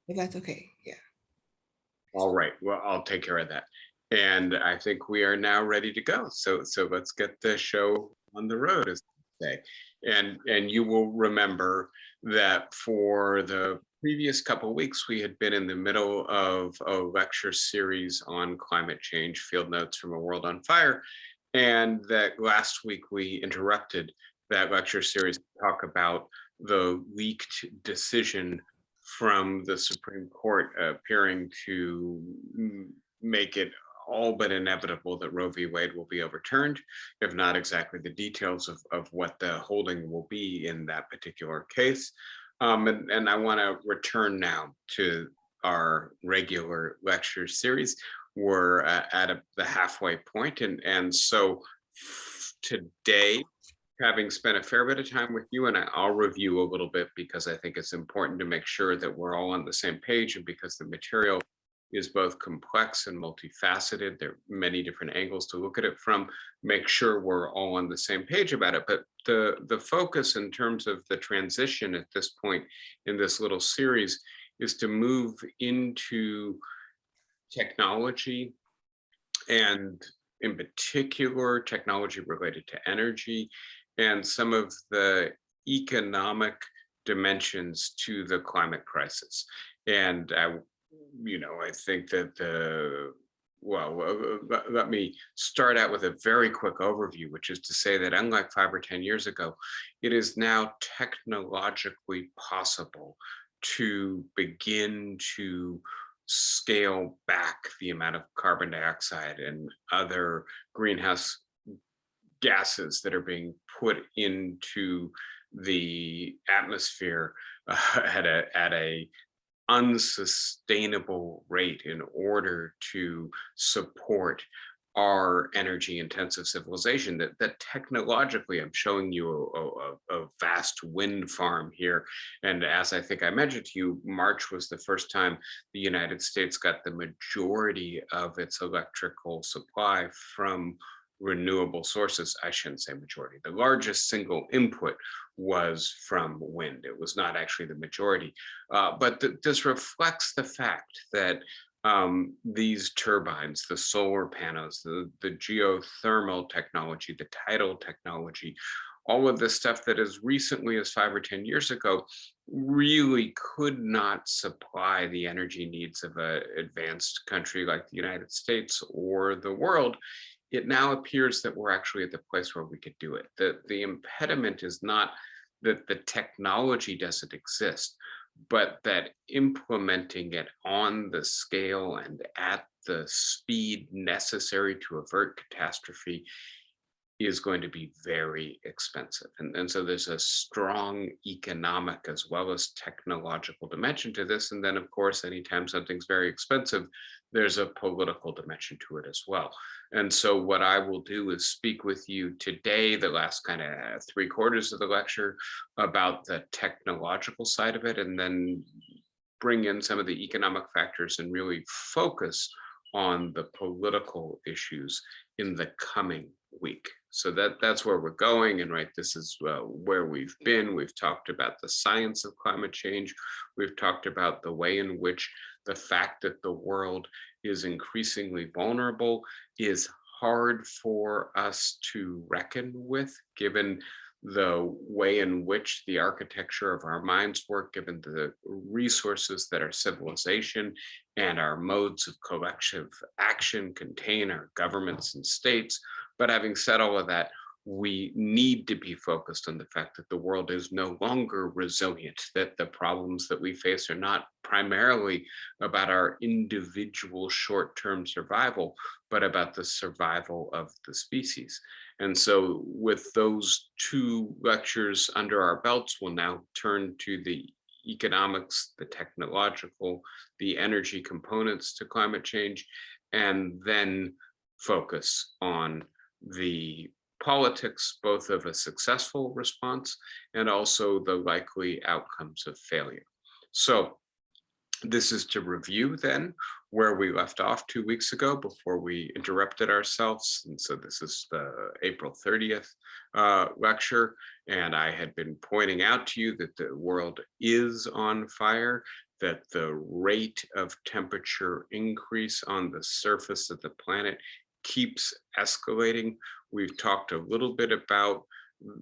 If that's okay. Yeah. All right. Well, I'll take care of that. And I think we are now ready to go. So let's get the show on the road, as they say. And you will remember that for the previous couple of weeks, we had been in the middle of a lecture series on climate change, field notes from a world on fire. And that last week we interrupted that lecture series to talk about the leaked decision from the Supreme Court appearing to make it all but inevitable that Roe v. Wade will be overturned, if not exactly the details of what the holding will be in that particular case. And I want to return now to our regular lecture series. We're at the halfway point, and so today, having spent a fair bit of time with you, and I'll review a little bit because I think it's important to make sure that we're all on the same page, and because the material is both complex and multifaceted. There are many different angles to look at it from. Make sure we're all on the same page about it. But the focus in terms of the transition at this point in this little series is to move into technology, and in particular technology related to energy and some of the economic dimensions to the climate crisis. And I think that let me start out with a very quick overview, which is to say that unlike 5 or 10 years ago, it is now technologically possible to begin to scale back the amount of carbon dioxide and other greenhouse gases that are being put into the atmosphere at a unsustainable rate in order to support our energy intensive civilization. That technologically, I'm showing you a vast wind farm here. And as I think I mentioned to you, March was the first time the United States got the majority of its electrical supply from renewable sources. I shouldn't say majority. The largest single input was from wind. It was not actually the majority. But this reflects the fact that these turbines, the solar panels, the geothermal technology, the tidal technology, all of this stuff that as recently as 5 or 10 years ago really could not supply the energy needs of an advanced country like the United States or the world. It now appears that we're actually at the place where we could do it. The impediment is not that the technology doesn't exist, but that implementing it on the scale and at the speed necessary to avert catastrophe is going to be very expensive. And so there's a strong economic as well as technological dimension to this. And then, of course, anytime something's very expensive, there's a political dimension to it as well. And so what I will do is speak with you today, the last kind of 3/4 of the lecture, about the technological side of it, and then bring in some of the economic factors and really focus on the political issues in the coming week. So that's where we're going. And right, this is where we've been. We've talked about the science of climate change. We've talked about the way in which the fact that the world is increasingly vulnerable is hard for us to reckon with, given the way in which the architecture of our minds work, given the resources that our civilization and our modes of collective action contain, our governments and states. But having said all of that, we need to be focused on the fact that the world is no longer resilient, that the problems that we face are not primarily about our individual short-term survival, but about the survival of the species. And so with those 2 lectures under our belts, we'll now turn to the economics, the technological, the energy components to climate change, and then focus on the politics, both of a successful response and also the likely outcomes of failure. So this is to review then where we left off 2 weeks ago before we interrupted ourselves. And so this is the April 30th lecture. And I had been pointing out to you that the world is on fire, that the rate of temperature increase on the surface of the planet keeps escalating. We've talked a little bit about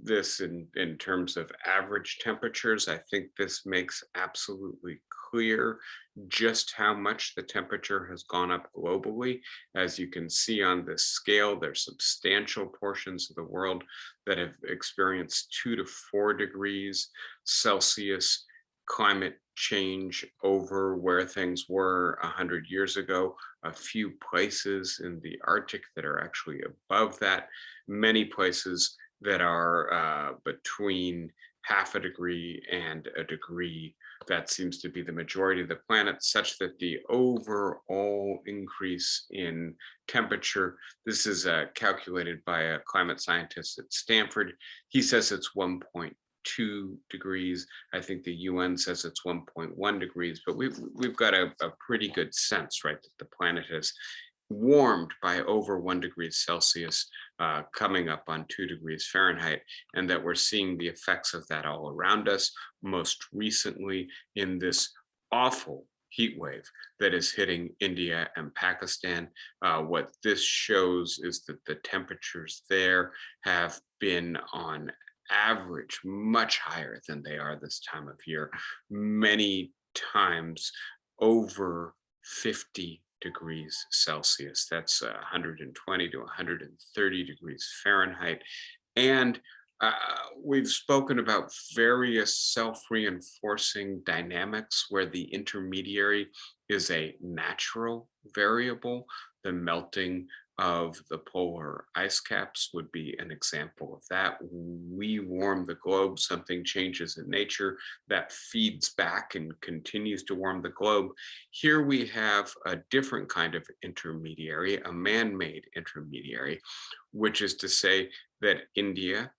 this in terms of average temperatures. I think this makes absolutely clear just how much the temperature has gone up globally. As you can see on this scale, there's substantial portions of the world that have experienced 2 to 4 degrees Celsius climate change over where things were 100 years ago. A few places in the Arctic that are actually above that, many places that are between half a degree and a degree. That seems to be the majority of the planet, such that the overall increase in temperature, this is calculated by a climate scientist at Stanford. He says it's 1.2 degrees. I think the UN says it's 1.1 degrees, but we've got a pretty good sense, right, that the planet has warmed by over 1 degree Celsius, coming up on 2 degrees Fahrenheit, and that we're seeing the effects of that all around us, most recently in this awful heat wave that is hitting India and Pakistan. What this shows is that the temperatures there have been on average much higher than they are this time of year, many times over 50 degrees Celsius. That's 120 to 130 degrees Fahrenheit. And uh, we've spoken about various self-reinforcing dynamics where the intermediary is a natural variable. The melting of the polar ice caps would be an example of that. We warm the globe, something changes in nature that feeds back and continues to warm the globe. Here we have a different kind of intermediary, a man-made intermediary, which is to say that India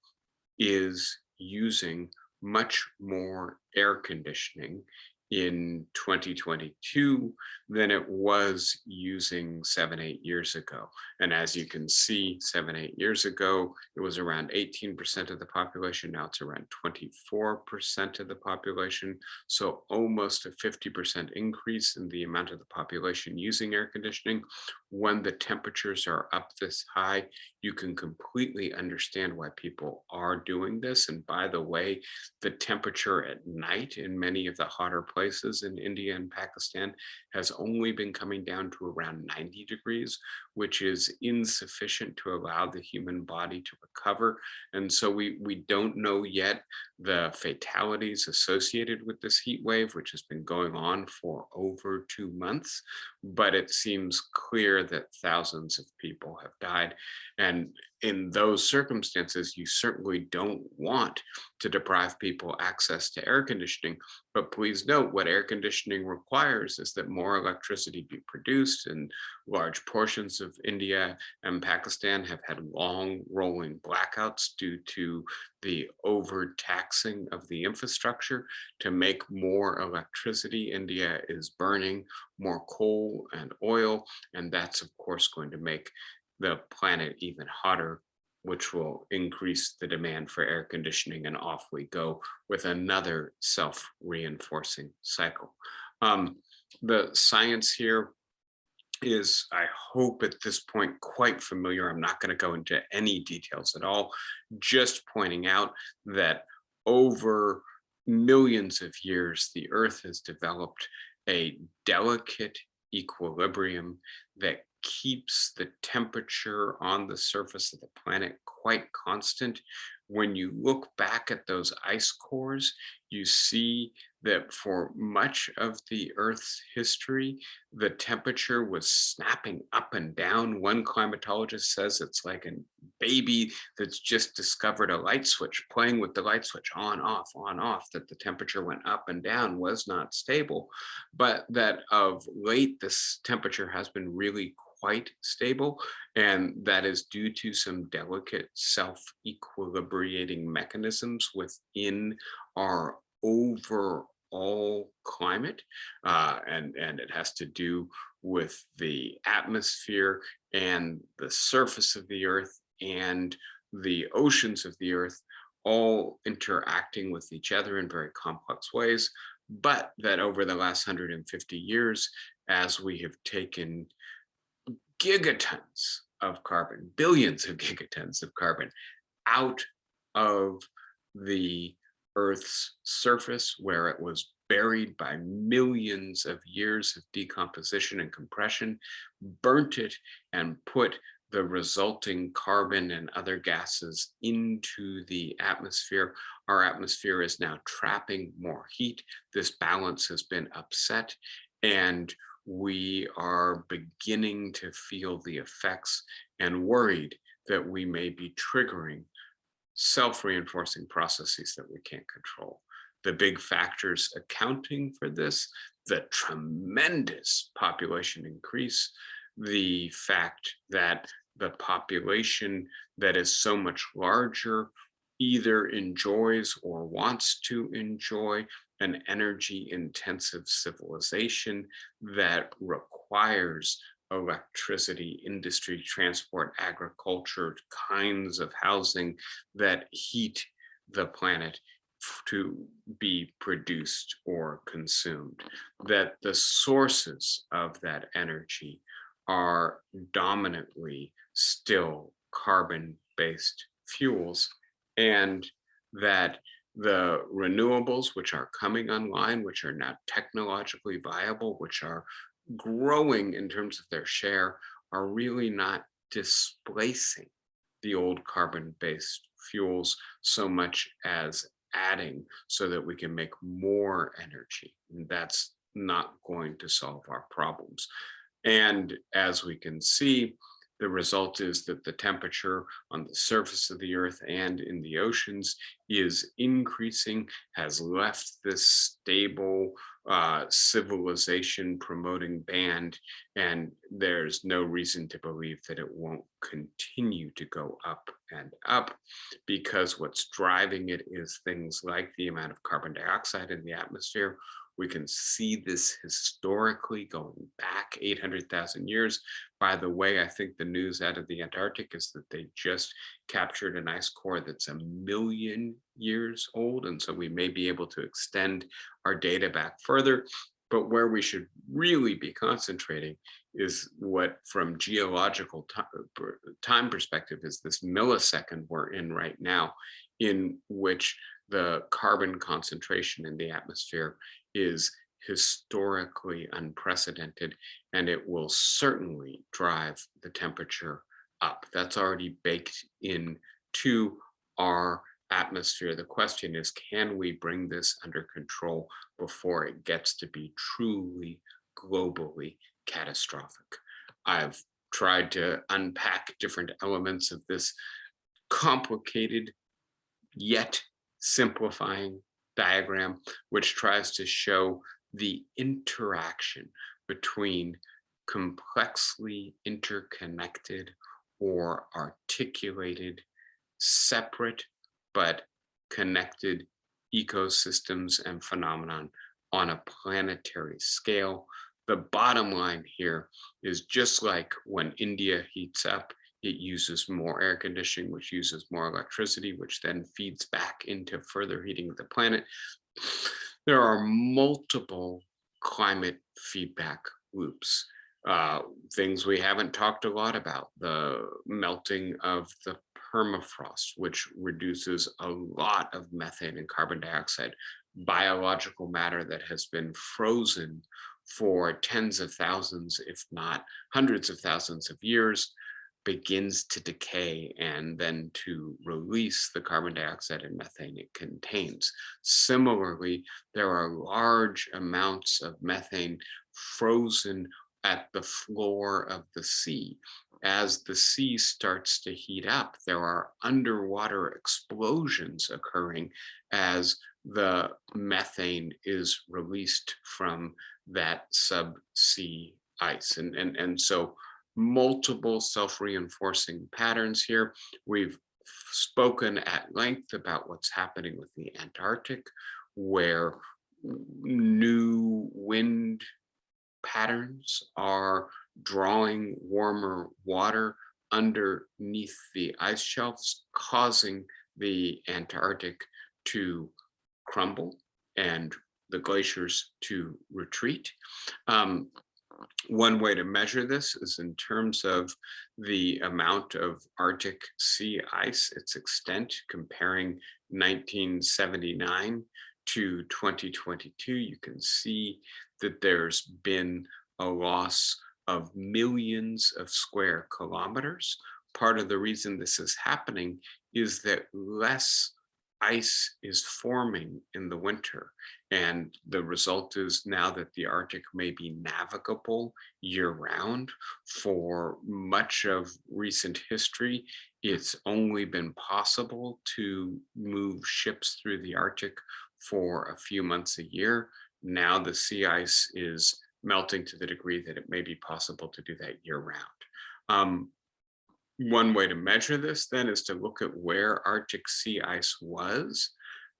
is using much more air conditioning in 2022 than it was using 7, 8 years ago. And as you can see, 7, 8 years ago, it was around 18% of the population. Now it's around 24% of the population. So almost a 50% increase in the amount of the population using air conditioning. When the temperatures are up this high, you can completely understand why people are doing this. And by the way, the temperature at night in many of the hotter places in India and Pakistan has only been coming down to around 90 degrees, which is insufficient to allow the human body to recover. And so we don't know yet the fatalities associated with this heat wave, which has been going on for over 2 months, but it seems clear that thousands of people have died. And in those circumstances, you certainly don't want to deprive people access to air conditioning. But please note, what air conditioning requires is that more electricity be produced, and large portions of India and Pakistan have had long rolling blackouts due to the overtaxing of the infrastructure to make more electricity. India is burning more coal and oil, and that's of course going to make the planet even hotter, which will increase the demand for air conditioning, and off we go with another self-reinforcing cycle. The science here is, I hope at this point, quite familiar. I'm not going to go into any details at all, just pointing out that over millions of years, the Earth has developed a delicate equilibrium that keeps the temperature on the surface of the planet quite constant. When you look back at those ice cores, you see that for much of the Earth's history, the temperature was snapping up and down. One climatologist says it's like a baby that's just discovered a light switch, playing with the light switch on, off, that the temperature went up and down, was not stable. But that of late, this temperature has been really quite stable, and that is due to some delicate self-equilibrating mechanisms within our overall climate, and it has to do with the atmosphere and the surface of the Earth and the oceans of the Earth all interacting with each other in very complex ways. but that over the last 150 years, as we have taken gigatons of carbon, billions of gigatons of carbon out of the Earth's surface, where it was buried by millions of years of decomposition and compression, burnt it, and put the resulting carbon and other gases into the atmosphere. Our atmosphere is now trapping more heat. This balance has been upset, and we are beginning to feel the effects and worried that we may be triggering self-reinforcing processes that we can't control. The big factors accounting for this, the tremendous population increase, the fact that the population that is so much larger either enjoys or wants to enjoy an energy intensive civilization that requires electricity, industry, transport, agriculture, kinds of housing that heat the planet to be produced or consumed, that the sources of that energy are dominantly still carbon-based fuels, and that the renewables, which are coming online, which are now technologically viable, which are growing in terms of their share, are really not displacing the old carbon-based fuels so much as adding so that we can make more energy. And that's not going to solve our problems. And as we can see, the result is that the temperature on the surface of the earth and in the oceans is increasing, has left this stable civilization promoting band, and there's no reason to believe that it won't continue to go up and up, because what's driving it is things like the amount of carbon dioxide in the atmosphere. We can see this historically going back 800,000 years. By the way, I think the news out of the Antarctic is that they just captured an ice core that's 1 million years old. And so we may be able to extend our data back further. But where we should really be concentrating is what, from geological time perspective, is this millisecond we're in right now, in which the carbon concentration in the atmosphere is historically unprecedented, and it will certainly drive the temperature up. That's already baked into our atmosphere. The question is, can we bring this under control before it gets to be truly globally catastrophic? I've tried to unpack different elements of this complicated yet simplifying diagram, which tries to show the interaction between complexly interconnected or articulated, separate but connected ecosystems and phenomenon on a planetary scale. The bottom line here is, just like when India heats up, it uses more air conditioning, which uses more electricity, which then feeds back into further heating of the planet. There are multiple climate feedback loops. Things we haven't talked a lot about: the melting of the permafrost, which reduces a lot of methane and carbon dioxide, biological matter that has been frozen for tens of thousands, if not hundreds of thousands of years, begins to decay and then to release the carbon dioxide and methane it contains. Similarly, there are large amounts of methane frozen at the floor of the sea. As the sea starts to heat up, there are underwater explosions occurring as the methane is released from that subsea ice. And so multiple self-reinforcing patterns here. We've spoken at length about what's happening with the Antarctic, where new wind patterns are drawing warmer water underneath the ice shelves, causing the Antarctic to crumble and the glaciers to retreat. Um, One way to measure this is in terms of the amount of Arctic sea ice, its extent, comparing 1979 to 2022. You can see that there's been a loss of millions of square kilometers. Part of the reason this is happening is that less ice is forming in the winter. And the result is now that the Arctic may be navigable year round. For much of recent history, it's only been possible to move ships through the Arctic for a few months a year. Now the sea ice is melting to the degree that it may be possible to do that year round. Um, One way to measure this then is to look at where Arctic sea ice was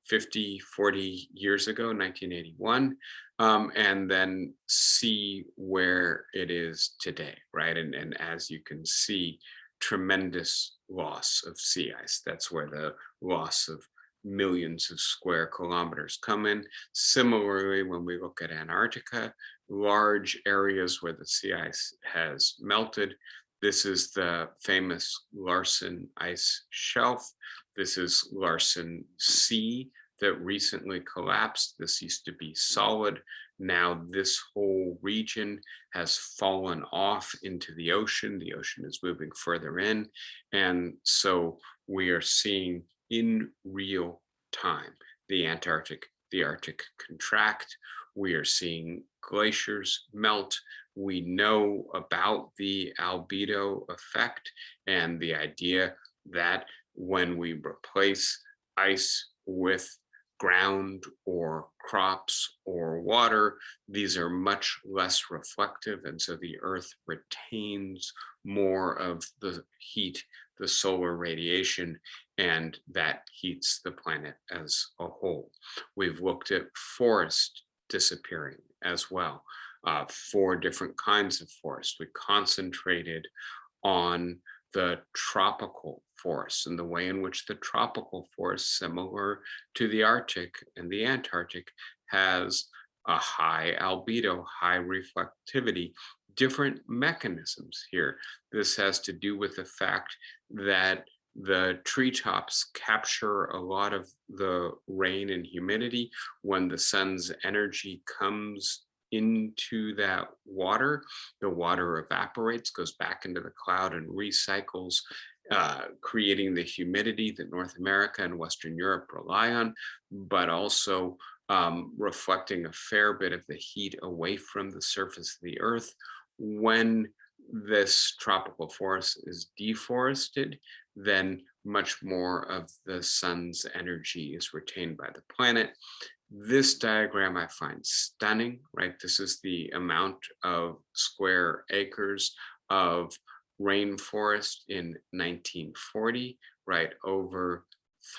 50, 40 years ago, 1981, and then see where it is today, right? And as you can see, tremendous loss of sea ice. That's where the loss of millions of square kilometers come in. Similarly, when we look at Antarctica, large areas where the sea ice has melted. This is the famous Larsen ice shelf. This is Larsen C that recently collapsed. This used to be solid. Now this whole region has fallen off into the ocean. The ocean is moving further in. And so we are seeing in real time the Arctic contract. We are seeing glaciers melt. We know about the albedo effect and the idea that when we replace ice with ground or crops or water, these are much less reflective. And so the earth retains more of the heat, the solar radiation, and that heats the planet as a whole. We've looked at forest disappearing as well. 4 different kinds of forest. We concentrated on the tropical forests and the way in which the tropical forest, similar to the Arctic and the Antarctic, has a high albedo, high reflectivity, different mechanisms here. This has to do with the fact that the treetops capture a lot of the rain and humidity. When the sun's energy comes into that water, the water evaporates, goes back into the cloud and recycles, creating the humidity that North America and Western Europe rely on, but also reflecting a fair bit of the heat away from the surface of the earth. When this tropical forest is deforested, then much more of the sun's energy is retained by the planet. This diagram I find stunning, right? This is the amount of square acres of rainforest in 1940, right? Over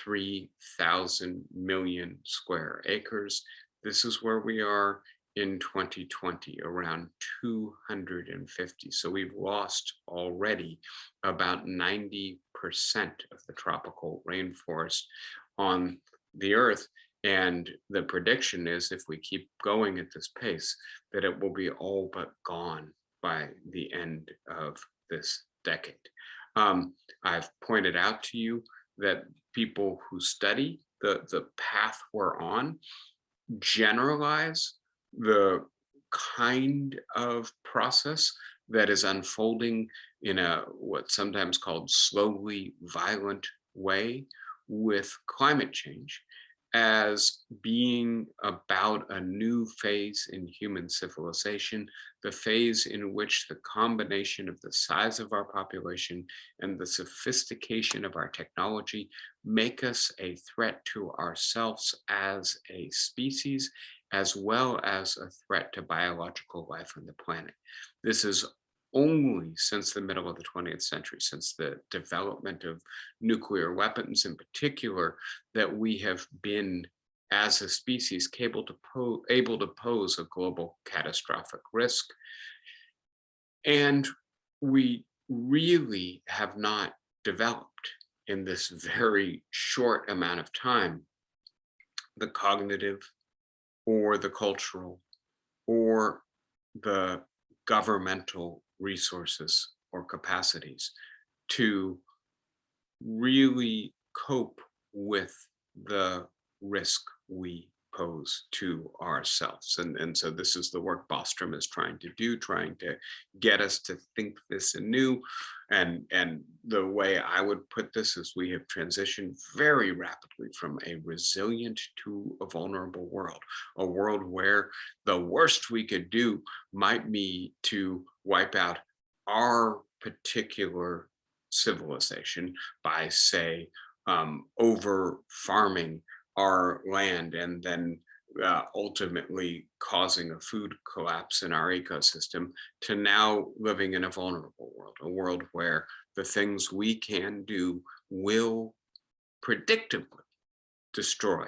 3,000 million square acres. This is where we are in 2020, around 250. So we've lost already about 90% of the tropical rainforest on the earth. And the prediction is if we keep going at this pace, that it will be all but gone by the end of this decade. I've pointed out to you that people who study the path we're on generalize the kind of process that is unfolding in a what's sometimes called slowly violent way with climate change as being about a new phase in human civilization, the phase in which the combination of the size of our population and the sophistication of our technology make us a threat to ourselves as a species, as well as a threat to biological life on the planet. This is only since the middle of the 20th century, since the development of nuclear weapons in particular, that we have been, as a species, able to pose a global catastrophic risk. And we really have not developed in this very short amount of time the cognitive, or the cultural or the governmental resources or capacities to really cope with the risk we pose to ourselves. And so this is the work Bostrom is trying to do, trying to get us to think this anew. And the way I would put this is we have transitioned very rapidly from a resilient to a vulnerable world, a world where the worst we could do might be to wipe out our particular civilization by, say, over farming our land and then ultimately causing a food collapse in our ecosystem, to now living in a vulnerable world, a world where the things we can do will predictably destroy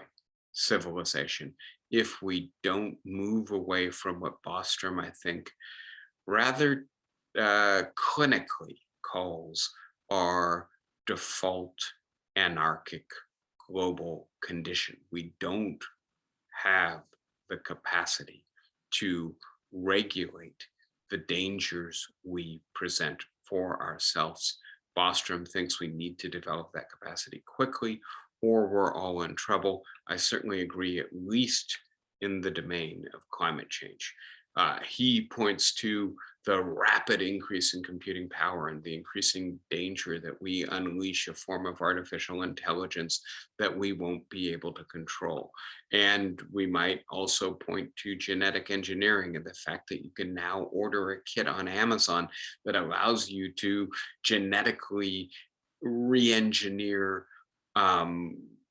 civilization if we don't move away from what Bostrom, I think, rather clinically calls our default anarchic global condition. We don't have the capacity to regulate the dangers we present for ourselves. Bostrom thinks we need to develop that capacity quickly, or we're all in trouble. I certainly agree, at least in the domain of climate change. He points to the rapid increase in computing power and the increasing danger that we unleash a form of artificial intelligence that we won't be able to control. And we might also point to genetic engineering and the fact that you can now order a kit on Amazon that allows you to genetically re-engineer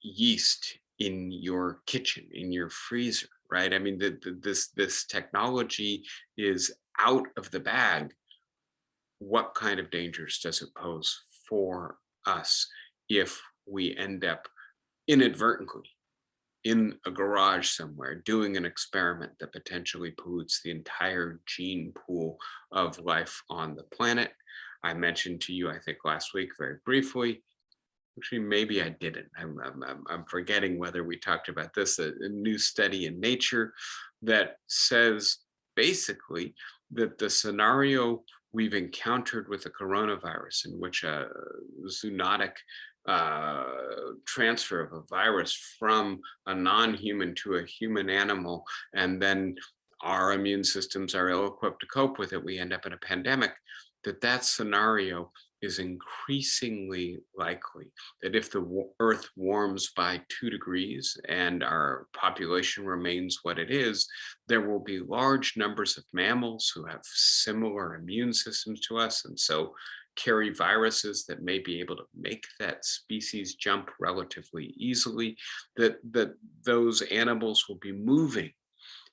yeast in your kitchen, in your freezer, right? I mean, this technology is out of the bag. What kind of dangers does it pose for us if we end up inadvertently in a garage somewhere doing an experiment that potentially pollutes the entire gene pool of life on the planet? I mentioned to you, I think last week, very briefly, actually, maybe I didn't. I'm forgetting whether we talked about this. A new study in Nature that says basically that the scenario we've encountered with the coronavirus, in which a zoonotic uh, transfer of a virus from a non-human to a human animal, and then our immune systems are ill-equipped to cope with it, we end up in a pandemic, that scenario is increasingly likely, that if the Earth warms by 2 degrees and our population remains what it is, there will be large numbers of mammals who have similar immune systems to us, and so carry viruses that may be able to make that species jump relatively easily, that those animals will be moving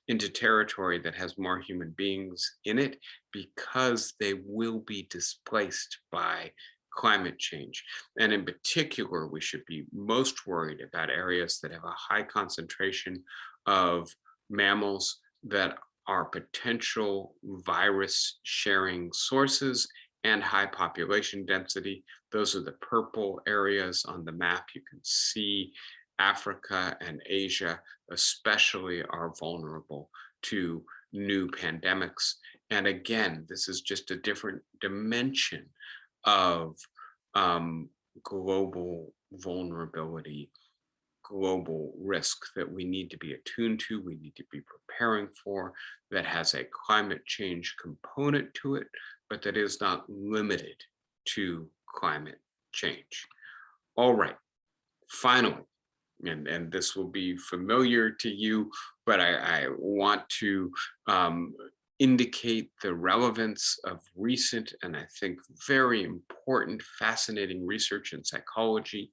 into territory that has more human beings in it because they will be displaced by climate change. And in particular, we should be most worried about areas that have a high concentration of mammals that are potential virus sharing sources and high population density. Those are the purple areas on the map. You can see Africa and Asia especially are vulnerable to new pandemics. And again, this is just a different dimension of global vulnerability, global risk that we need to be attuned to, we need to be preparing for, that has a climate change component to it, but that is not limited to climate change. All right, finally, and this will be familiar to you, but I want to indicate the relevance of recent and I think very important, fascinating research in psychology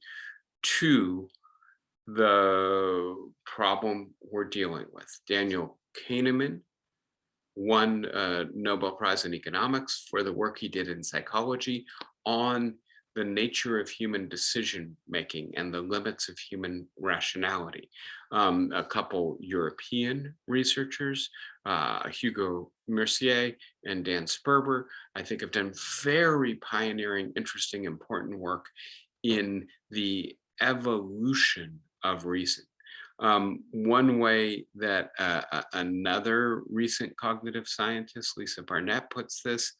to the problem we're dealing with. Daniel Kahneman won a Nobel Prize in economics for the work he did in psychology on the nature of human decision making and the limits of human rationality. A couple European researchers, Hugo Mercier and Dan Sperber, I think have done very pioneering, interesting, important work in the evolution of reason. One way that another recent cognitive scientist, Lisa Barnett, puts this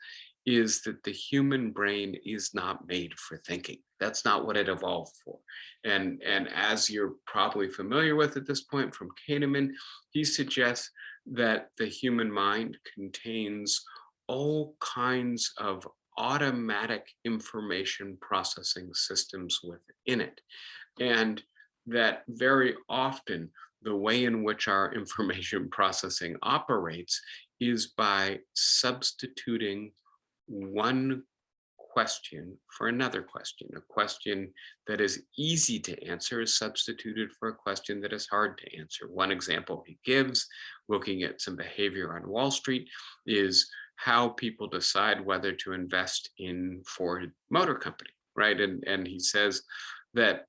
is that the human brain is not made for thinking. That's not what it evolved for. And as you're probably familiar with at this point from Kahneman, he suggests that the human mind contains all kinds of automatic information processing systems within it. And that very often the way in which our information processing operates is by substituting one question for another question. A question that is easy to answer is substituted for a question that is hard to answer. One example he gives, looking at some behavior on Wall Street, is how people decide whether to invest in Ford Motor Company, right? And he says that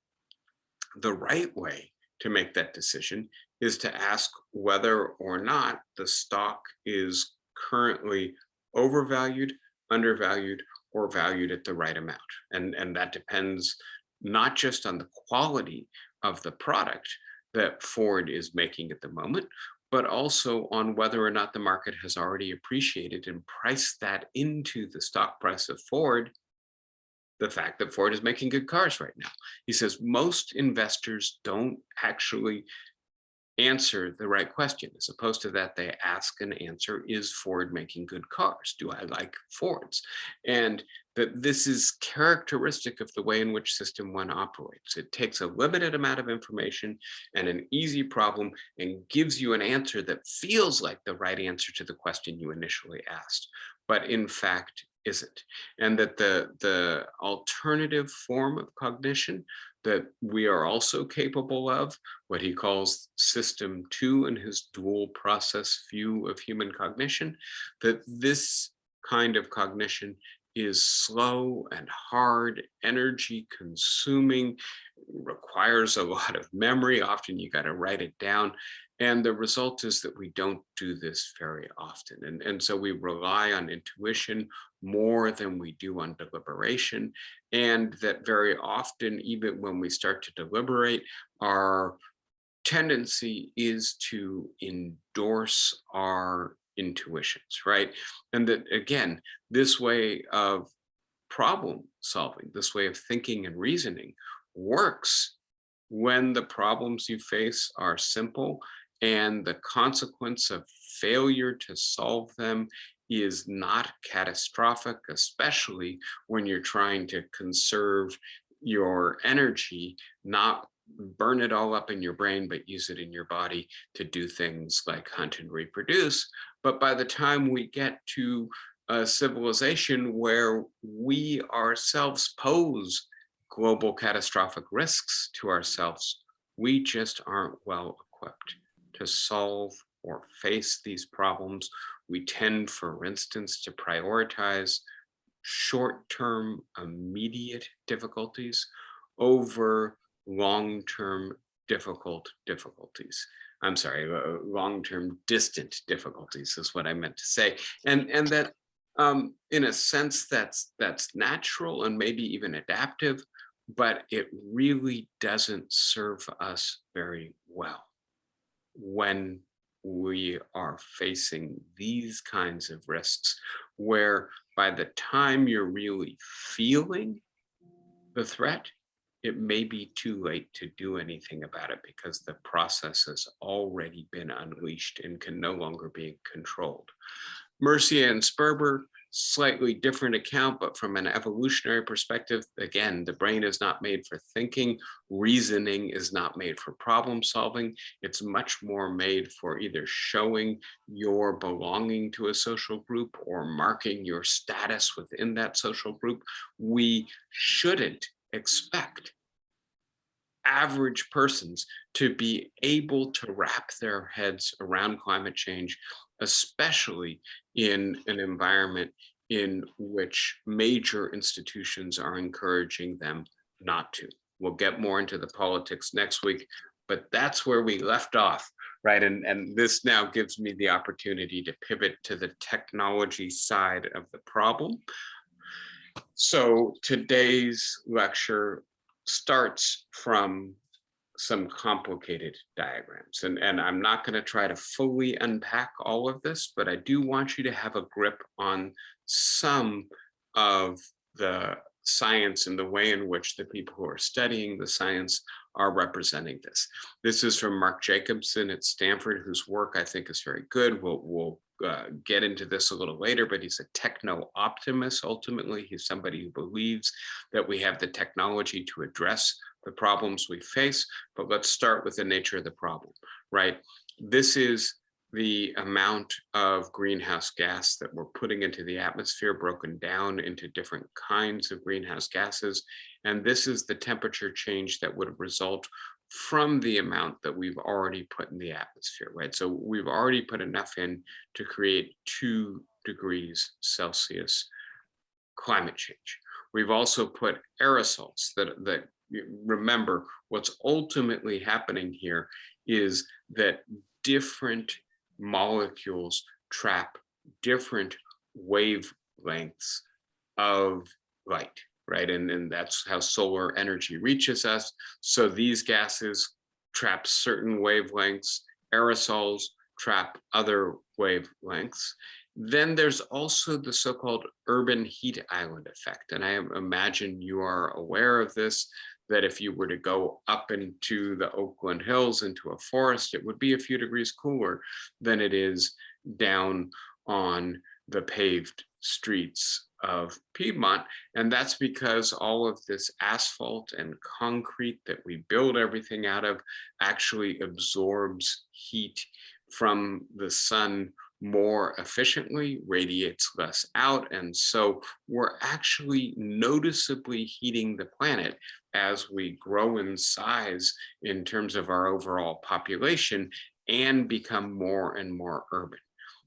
the right way to make that decision is to ask whether or not the stock is currently overvalued, undervalued, or valued at the right amount. And that depends not just on the quality of the product that Ford is making at the moment, but also on whether or not the market has already appreciated and priced that into the stock price of Ford, the fact that Ford is making good cars right now. He says most investors don't actually answer the right question. As opposed to that, they ask and answer, is Ford making good cars? Do I like Fords? And that this is characteristic of the way in which System 1 operates. It takes a limited amount of information and an easy problem and gives you an answer that feels like the right answer to the question you initially asked, but in fact isn't. And that the alternative form of cognition that we are also capable of, what he calls System 2 in his dual process view of human cognition, that this kind of cognition is slow and hard, energy consuming, requires a lot of memory. Often you got to write it down. And the result is that we don't do this very often. And so we rely on intuition more than we do on deliberation. And that very often, even when we start to deliberate, our tendency is to endorse our intuitions, right? And that, again, this way of problem solving, this way of thinking and reasoning works when the problems you face are simple and the consequence of failure to solve them is not catastrophic, especially when you're trying to conserve your energy, not burn it all up in your brain, but use it in your body to do things like hunt and reproduce. But by the time we get to a civilization where we ourselves pose global catastrophic risks to ourselves, we just aren't well equipped to solve or face these problems. We tend, for instance, to prioritize short-term immediate difficulties over long-term difficulties. I'm sorry, long-term distant difficulties is what I meant to say. And that in a sense that's natural and maybe even adaptive, but it really doesn't serve us very well when we are facing these kinds of risks, where by the time you're really feeling the threat, it may be too late to do anything about it because the process has already been unleashed and can no longer be controlled. Mercier and Sperber, slightly different account, but from an evolutionary perspective, again, the brain is not made for thinking. Reasoning is not made for problem solving. It's much more made for either showing your belonging to a social group or marking your status within that social group. We shouldn't expect average persons to be able to wrap their heads around climate change, especially in an environment in which major institutions are encouraging them not to. We'll get more into the politics next week, but that's where we left off, right? And this now gives me the opportunity to pivot to the technology side of the problem. So today's lecture starts from some complicated diagrams. And I'm not going to try to fully unpack all of this, but I do want you to have a grip on some of the science and the way in which the people who are studying the science are representing this. This is from Mark Jacobson at Stanford, whose work I think is very good. We'll get into this a little later, but he's a techno-optimist. Ultimately, he's somebody who believes that we have the technology to address the problems we face. But let's start with the nature of the problem, right? This is the amount of greenhouse gas that we're putting into the atmosphere, broken down into different kinds of greenhouse gases. And this is the temperature change that would result from the amount that we've already put in the atmosphere, right? So we've already put enough in to create 2 degrees Celsius climate change. We've also put aerosols that remember what's ultimately happening here is that different molecules trap different wavelengths of light, right? And that's how solar energy reaches us. So these gases trap certain wavelengths, aerosols trap other wavelengths. Then there's also the so-called urban heat island effect. And I imagine you are aware of this, that if you were to go up into the Oakland Hills, into a forest, it would be a few degrees cooler than it is down on the paved streets of Piedmont. And that's because all of this asphalt and concrete that we build everything out of actually absorbs heat from the sun more efficiently, radiates less out. And so we're actually noticeably heating the planet as we grow in size in terms of our overall population and become more and more urban.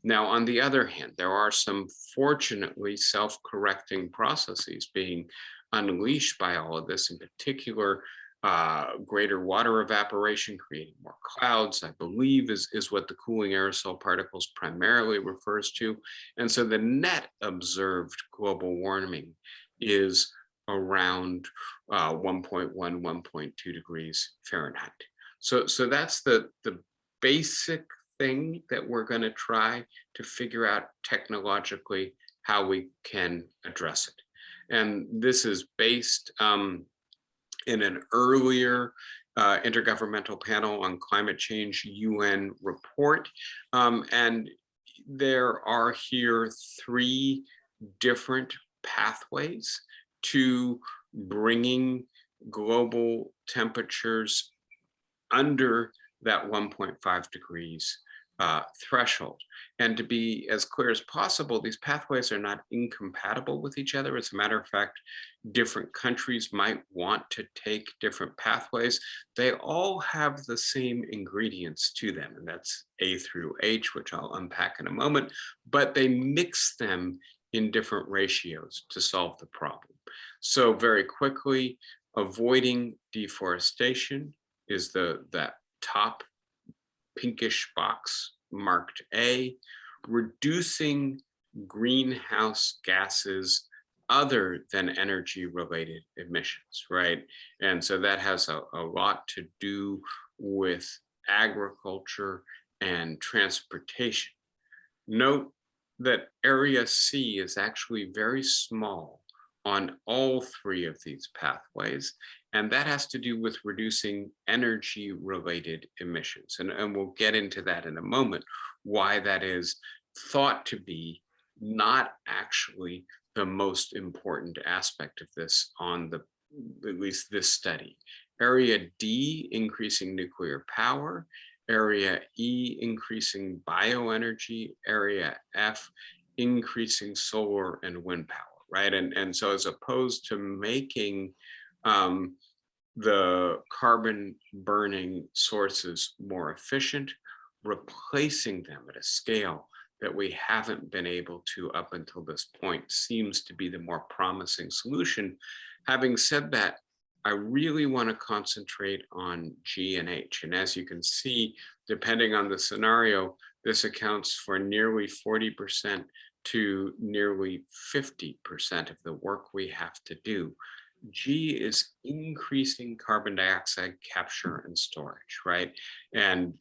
Now, on the other hand, there are some fortunately self-correcting processes being unleashed by all of this, in particular, greater water evaporation, creating more clouds, I believe is what the cooling aerosol particles primarily refers to. And so the net observed global warming is around 1.1, 1.2 degrees Fahrenheit. So that's the basic thing that we're going to try to figure out technologically how we can address it. And this is based in an earlier Intergovernmental Panel on Climate Change UN report. And there are here 3 different pathways to bringing global temperatures under that 1.5 degrees threshold. And to be as clear as possible, these pathways are not incompatible with each other. As a matter of fact, different countries might want to take different pathways. They all have the same ingredients to them, and that's A through H, which I'll unpack in a moment, but they mix them in different ratios to solve the problem. So very quickly, avoiding deforestation is that top pinkish box marked A. Reducing greenhouse gases other than energy related emissions, right? And so that has a lot to do with agriculture and transportation. Note that area C is actually very small on all 3 of these pathways, and that has to do with reducing energy related emissions. And we'll get into that in a moment, why that is thought to be not actually the most important aspect of this on at least this study. Area D, increasing nuclear power. Area E, increasing bioenergy. Area F, increasing solar and wind power, right? And so as opposed to making the carbon burning sources more efficient, replacing them at a scale that we haven't been able to up until this point seems to be the more promising solution. Having said that, I really want to concentrate on G and H. And as you can see, depending on the scenario, this accounts for nearly 40% to nearly 50% of the work we have to do. G is increasing carbon dioxide capture and storage, right? And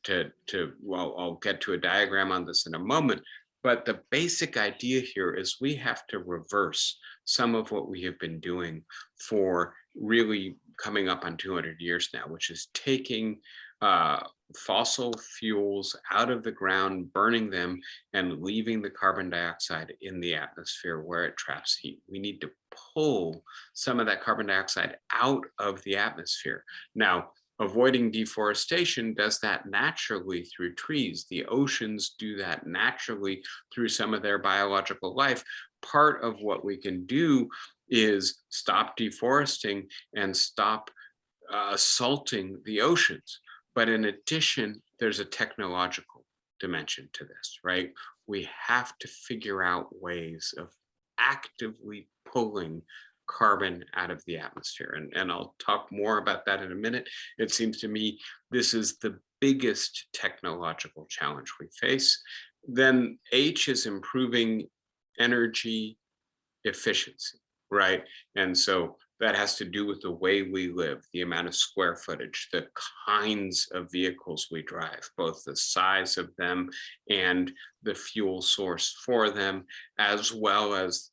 well, I'll get to a diagram on this in a moment, but the basic idea here is we have to reverse some of what we have been doing for really coming up on 200 years now, which is taking uh, fossil fuels out of the ground, burning them, and leaving the carbon dioxide in the atmosphere where it traps heat. We need to pull some of that carbon dioxide out of the atmosphere. Now, avoiding deforestation does that naturally through trees. The oceans do that naturally through some of their biological life. Part of what we can do is stop deforesting and stop salting the oceans. But in addition, there's a technological dimension to this, right? We have to figure out ways of actively pulling carbon out of the atmosphere. And I'll talk more about that in a minute. It seems to me this is the biggest technological challenge we face. Then H is improving energy efficiency, right? And so that has to do with the way we live, the amount of square footage, the kinds of vehicles we drive, both the size of them and the fuel source for them, as well as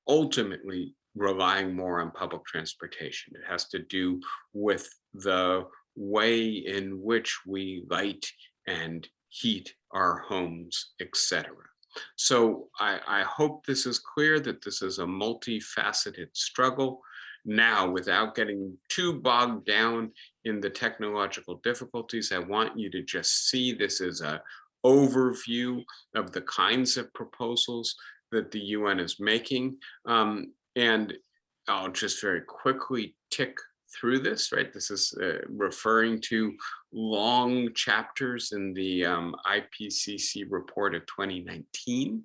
ultimately relying more on public transportation. It has to do with the way in which we light and heat our homes, etc. So I hope this is clear that this is a multifaceted struggle. Now, without getting too bogged down in the technological difficulties, I want you to just see this as an overview of the kinds of proposals that the UN is making. And I'll just very quickly tick through this, right? This is referring to long chapters in the IPCC report of 2019.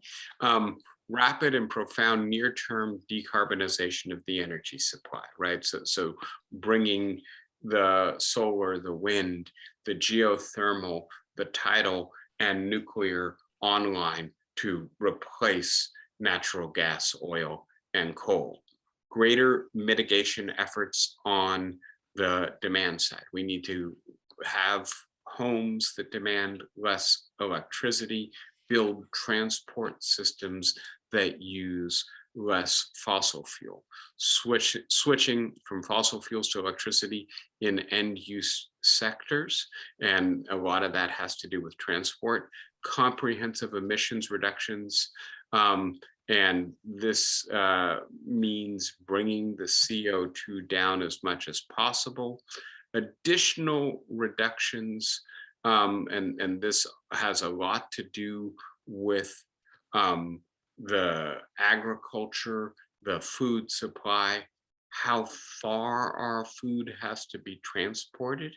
Rapid and profound near-term decarbonization of the energy supply, right? So bringing the solar, the wind, the geothermal, the tidal, and nuclear online to replace natural gas, oil, and coal. Greater mitigation efforts on the demand side. We need to have homes that demand less electricity, build transport systems that use less fossil fuel, switching from fossil fuels to electricity in end use sectors. And a lot of that has to do with transport, comprehensive emissions reductions. And this means bringing the CO2 down as much as possible. Additional reductions, and this has a lot to do with the agriculture, the food supply, how far our food has to be transported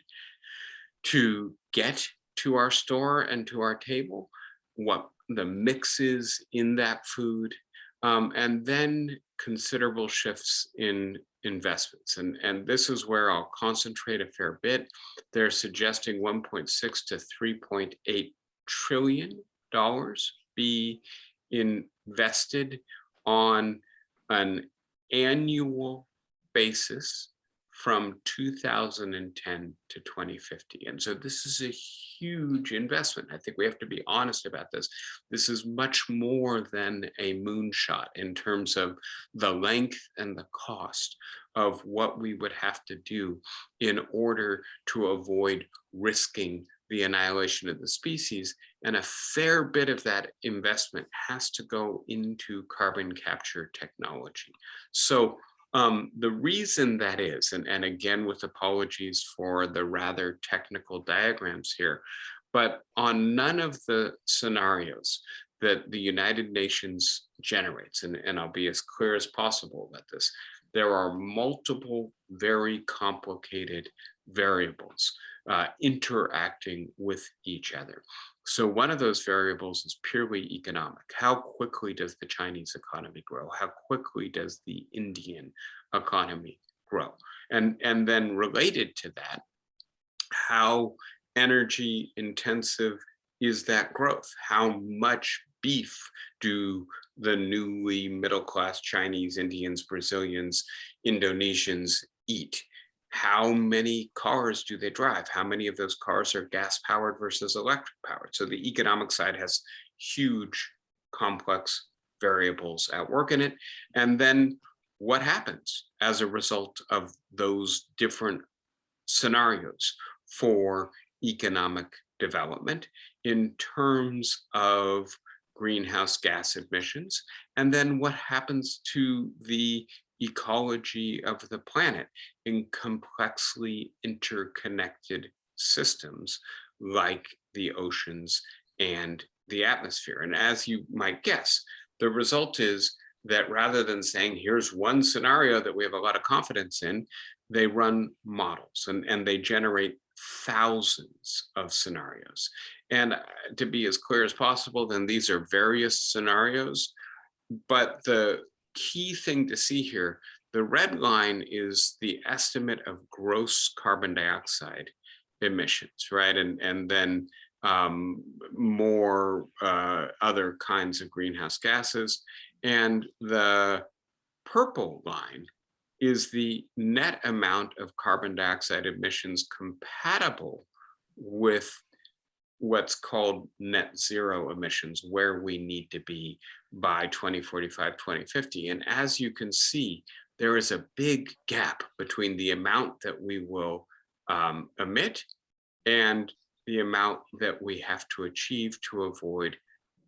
to get to our store and to our table, what the mix is in that food, and then considerable shifts in investments. And this is where I'll concentrate a fair bit. They're suggesting 1.6 to 3.8 trillion dollars be invested on an annual basis from 2010 to 2050. And so this is a huge investment. I think we have to be honest about this. This is much more than a moonshot in terms of the length and the cost of what we would have to do in order to avoid risking the annihilation of the species. And a fair bit of that investment has to go into carbon capture technology. So the reason that is, and again, with apologies for the rather technical diagrams here, but on none of the scenarios that the United Nations generates, and I'll be as clear as possible about this, there are multiple very complicated variables interacting with each other. So one of those variables is purely economic. How quickly does the Chinese economy grow? How quickly does the Indian economy grow? And then related to that, how energy intensive is that growth? How much beef do the newly middle-class Chinese, Indians, Brazilians, Indonesians eat. How many cars do they drive? How many of those cars are gas powered versus electric powered? So the economic side has huge, complex variables at work in it. And then what happens as a result of those different scenarios for economic development in terms of greenhouse gas emissions, and then what happens to the ecology of the planet in complexly interconnected systems like the oceans and the atmosphere. And as you might guess, the result is that rather than saying, here's one scenario that we have a lot of confidence in, they run models and they generate thousands of scenarios. And to be as clear as possible, then these are various scenarios. But the key thing to see here, the red line is the estimate of gross carbon dioxide emissions, right? And then more other kinds of greenhouse gases. And the purple line is the net amount of carbon dioxide emissions compatible with what's called net zero emissions, where we need to be by 2045, 2050. And as you can see, there is a big gap between the amount that we will emit and the amount that we have to achieve to avoid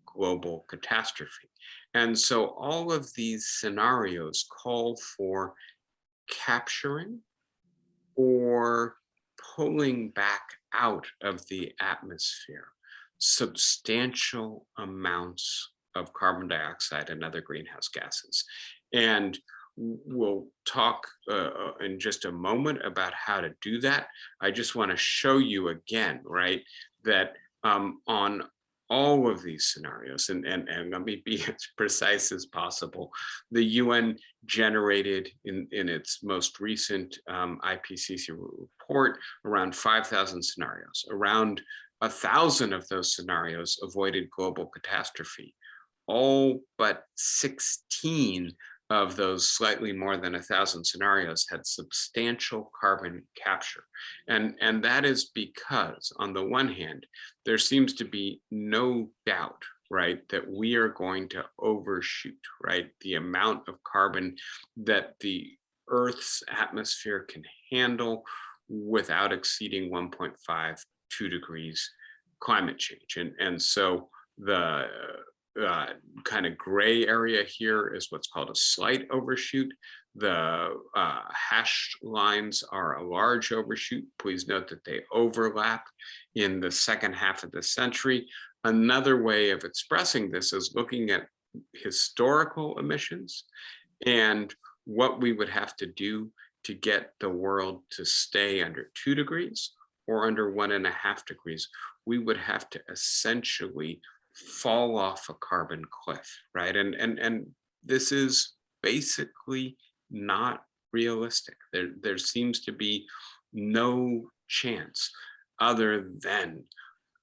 global catastrophe. And so all of these scenarios call for capturing or pulling back out of the atmosphere substantial amounts of carbon dioxide and other greenhouse gases. And we'll talk in just a moment about how to do that. I just want to show you again, right, that on all of these scenarios, and let me be as precise as possible, the UN generated in its most recent IPCC report around 5,000 scenarios. Around 1,000 of those scenarios avoided global catastrophe. All but 16 of those slightly more than 1,000 scenarios had substantial carbon capture. And that is because, on the one hand, there seems to be no doubt, right, that we are going to overshoot, right, the amount of carbon that the Earth's atmosphere can handle without exceeding 1.5, 2 degrees climate change. And so the kind of gray area here is what's called a slight overshoot. The hashed lines are a large overshoot. Please note that they overlap in the second half of the century. Another way of expressing this is looking at historical emissions and what we would have to do to get the world to stay under 2 degrees or under 1.5 degrees. We would have to essentially fall off a carbon cliff, right? And this is basically not realistic. There seems to be no chance other than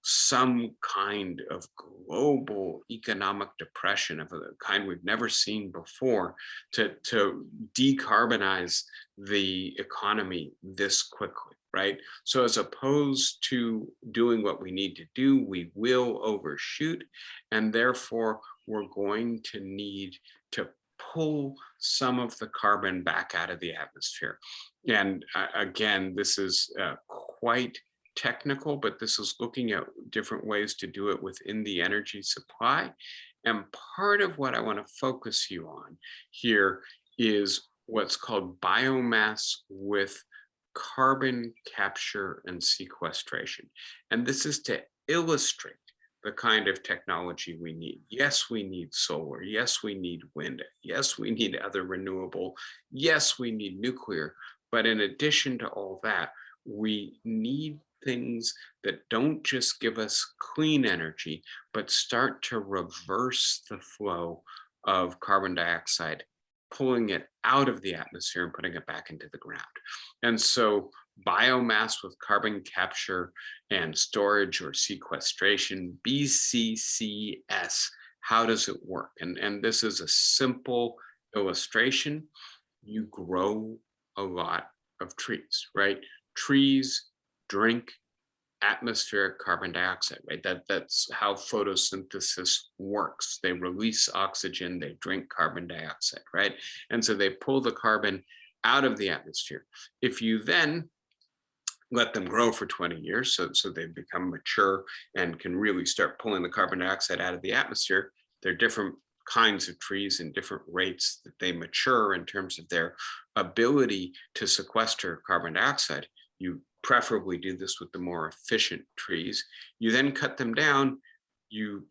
some kind of global economic depression of a kind we've never seen before to decarbonize the economy this quickly, right? So as opposed to doing what we need to do, we will overshoot, and therefore we're going to need to pull some of the carbon back out of the atmosphere. And again, this is quite technical, but this is looking at different ways to do it within the energy supply. And part of what I want to focus you on here is what's called biomass with carbon capture and sequestration. And this is to illustrate the kind of technology we need. Yes, we need solar. Yes, we need wind. Yes, we need other renewable. Yes, we need nuclear. But in addition to all that, we need things that don't just give us clean energy, but start to reverse the flow of carbon dioxide, pulling it out of the atmosphere and putting it back into the ground. And so biomass with carbon capture and storage or sequestration, BCCS, how does it work? And this is a simple illustration. You grow a lot of trees, right? Trees drink atmospheric carbon dioxide, right? That's how photosynthesis works. They release oxygen, they drink carbon dioxide, right? And so they pull the carbon out of the atmosphere. If you then let them grow for 20 years, so they become mature and can really start pulling the carbon dioxide out of the atmosphere, they're different kinds of trees and different rates that they mature in terms of their ability to sequester carbon dioxide. You preferably do this with the more efficient trees. You then cut them down, you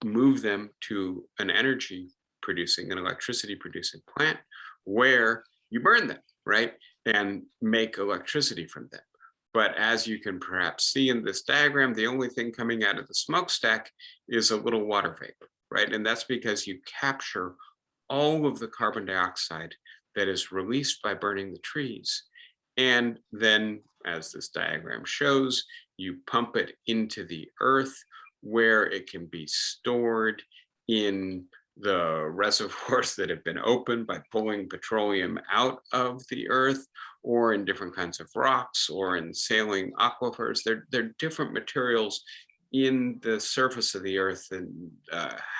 move them to an an electricity producing plant where you burn them, right? And make electricity from them. But as you can perhaps see in this diagram, the only thing coming out of the smokestack is a little water vapor, right? And that's because you capture all of the carbon dioxide that is released by burning the trees. And then, as this diagram shows, you pump it into the earth where it can be stored in the reservoirs that have been opened by pulling petroleum out of the earth, or in different kinds of rocks, or in saline aquifers. There are different materials in the surface of the earth and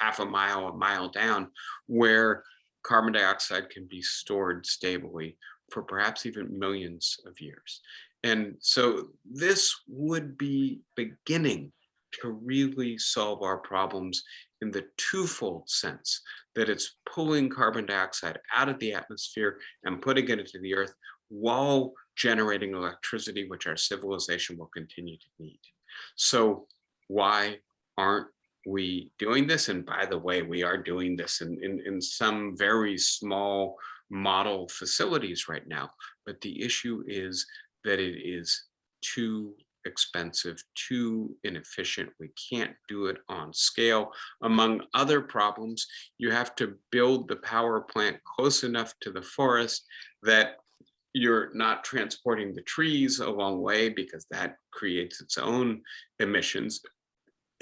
half a mile down, where carbon dioxide can be stored stably for perhaps even millions of years. And so this would be beginning to really solve our problems in the twofold sense that it's pulling carbon dioxide out of the atmosphere and putting it into the earth while generating electricity, which our civilization will continue to need. So why aren't we doing this? And by the way, we are doing this in some very small model facilities right now. But the issue is that it is too expensive, too inefficient. We can't do it on scale. Among other problems, you have to build the power plant close enough to the forest that you're not transporting the trees a long way, because that creates its own emissions,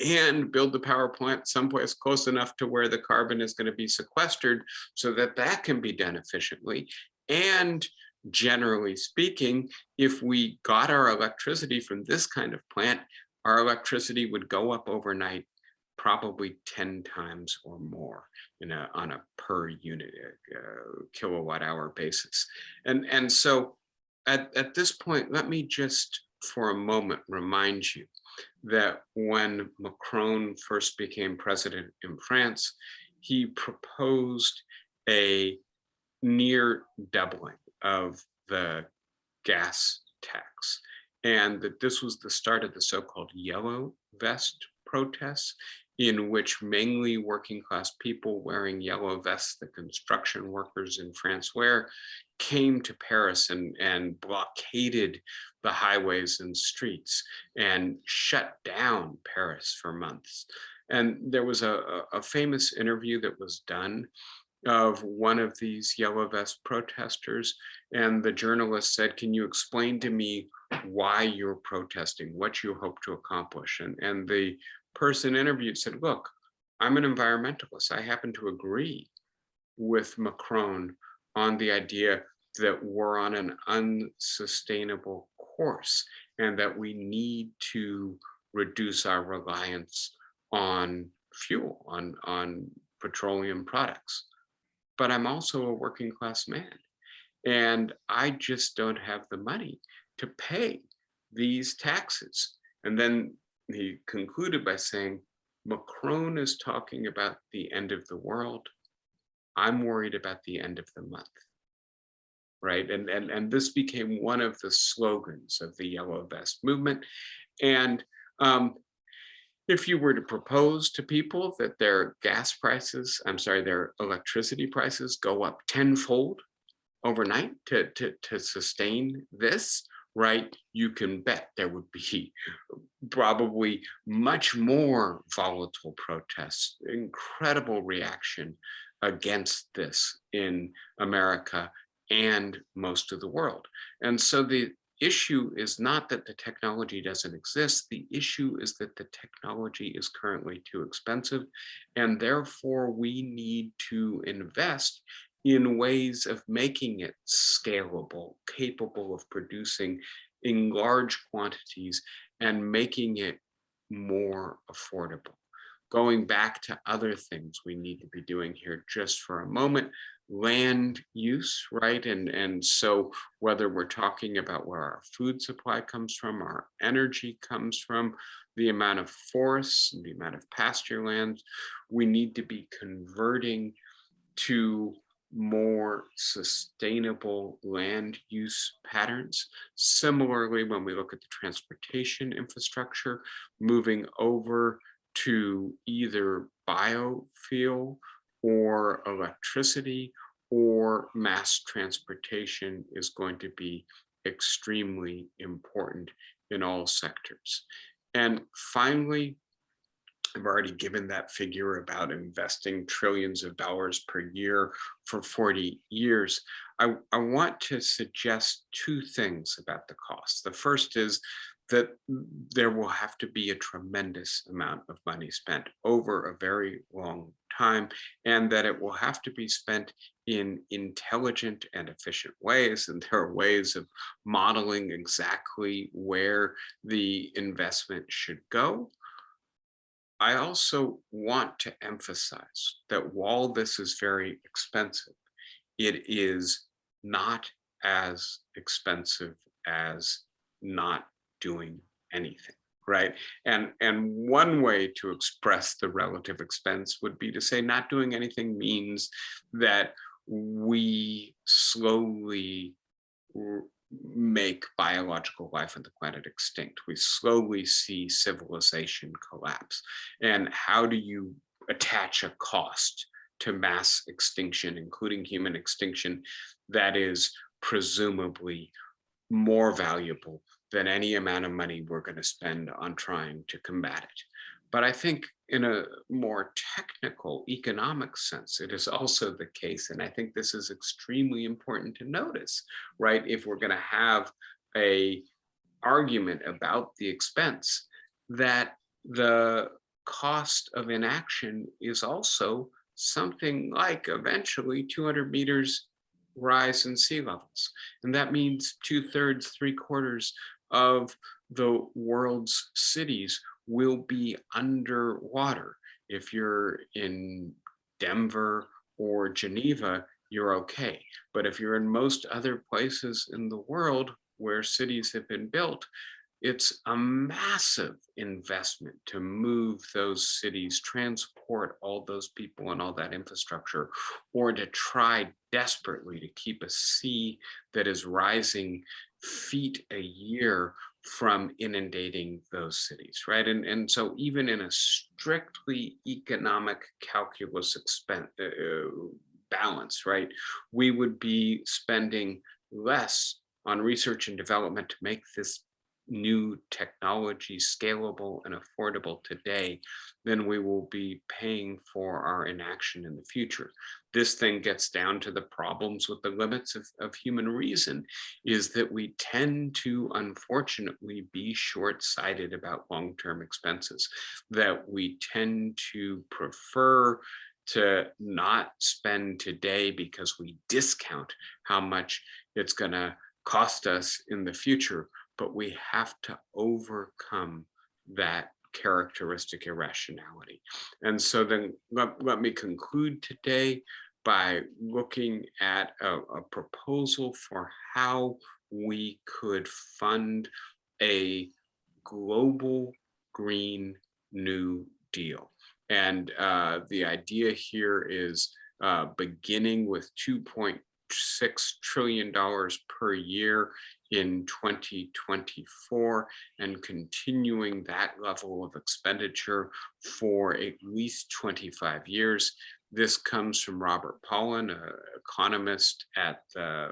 and build the power plant someplace close enough to where the carbon is going to be sequestered so that that can be done efficiently. And generally speaking, if we got our electricity from this kind of plant, our electricity would go up overnight probably 10 times or more on a per unit kilowatt hour basis. And so at this point, let me just for a moment remind you that when Macron first became president in France, he proposed a near doubling of the gas tax, and that this was the start of the so-called yellow vest protests, in which mainly working class people wearing yellow vests, the construction workers in France wear, came to Paris and blockaded the highways and streets and shut down Paris for months. And there was a famous interview that was done of one of these yellow vest protesters. And the journalist said, "Can you explain to me why you're protesting, what you hope to accomplish?" And the person interviewed said, "Look, I'm an environmentalist. I happen to agree with Macron on the idea that we're on an unsustainable course and that we need to reduce our reliance on fuel, on petroleum products. But I'm also a working class man, and I just don't have the money to pay these taxes." And then he concluded by saying, "Macron is talking about the end of the world. I'm worried about the end of the month." Right. And this became one of the slogans of the Yellow Vest movement. And if you were to propose to people that their their electricity prices go up tenfold overnight to sustain this, right, you can bet there would be probably much more volatile protests, incredible reaction against this in America and most of the world. And so the issue is not that the technology doesn't exist. The issue is that the technology is currently too expensive, and therefore we need to invest in ways of making it scalable, capable of producing in large quantities and making it more affordable. Going back to other things we need to be doing here just for a moment, land use, right? And so whether we're talking about where our food supply comes from, our energy comes from, the amount of forests, the amount of pasture lands, we need to be converting to more sustainable land use patterns. Similarly, when we look at the transportation infrastructure, moving over to either biofuel or electricity or mass transportation is going to be extremely important in all sectors. And finally, I've already given that figure about investing trillions of dollars per year for 40 years. I want to suggest two things about the cost. The first is that there will have to be a tremendous amount of money spent over a very long time, and that it will have to be spent in intelligent and efficient ways. And there are ways of modeling exactly where the investment should go. I also want to emphasize that while this is very expensive, it is not as expensive as not doing anything, right? And one way to express the relative expense would be to say not doing anything means that we slowly make biological life on the planet extinct. We slowly see civilization collapse. And how do you attach a cost to mass extinction, including human extinction, that is presumably more valuable than any amount of money we're going to spend on trying to combat it? But I think in a more technical economic sense, it is also the case, and I think this is extremely important to notice, right? If we're going to have a argument about the expense, that the cost of inaction is also something like eventually 200 meters rise in sea levels. And that means two-thirds, three-quarters of the world's cities will be underwater. If you're in Denver or Geneva, you're okay. But if you're in most other places in the world where cities have been built, it's a massive investment to move those cities, transport all those people and all that infrastructure, or to try desperately to keep a sea that is rising feet a year from inundating those cities, right? And so even in a strictly economic calculus expense balance, right, we would be spending less on research and development to make this new technology scalable and affordable today than we will be paying for our inaction in the future. This thing gets down to the problems with the limits of human reason, is that we tend to unfortunately be short-sighted about long-term expenses, that we tend to prefer to not spend today because we discount how much it's going to cost us in the future. But we have to overcome that characteristic irrationality. And so then let me conclude today by looking at a proposal for how we could fund a global Green New Deal. And the idea here is beginning with $2.6 trillion per year in 2024 and continuing that level of expenditure for at least 25 years. This comes from Robert Pollin, an economist at the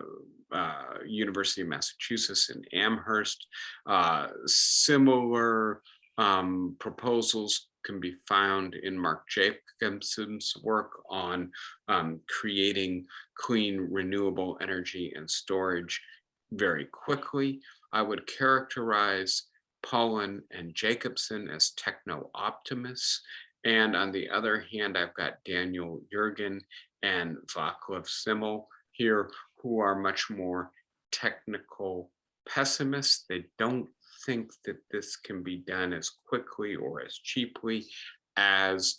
University of Massachusetts in Amherst. Similar proposals can be found in Mark Jacobson's work on creating clean, renewable energy and storage very quickly. I would characterize Pollan and Jacobson as techno-optimists. And on the other hand, I've got Daniel Yergin and Vaclav Simel here, who are much more technical pessimists. They don't think that this can be done as quickly or as cheaply as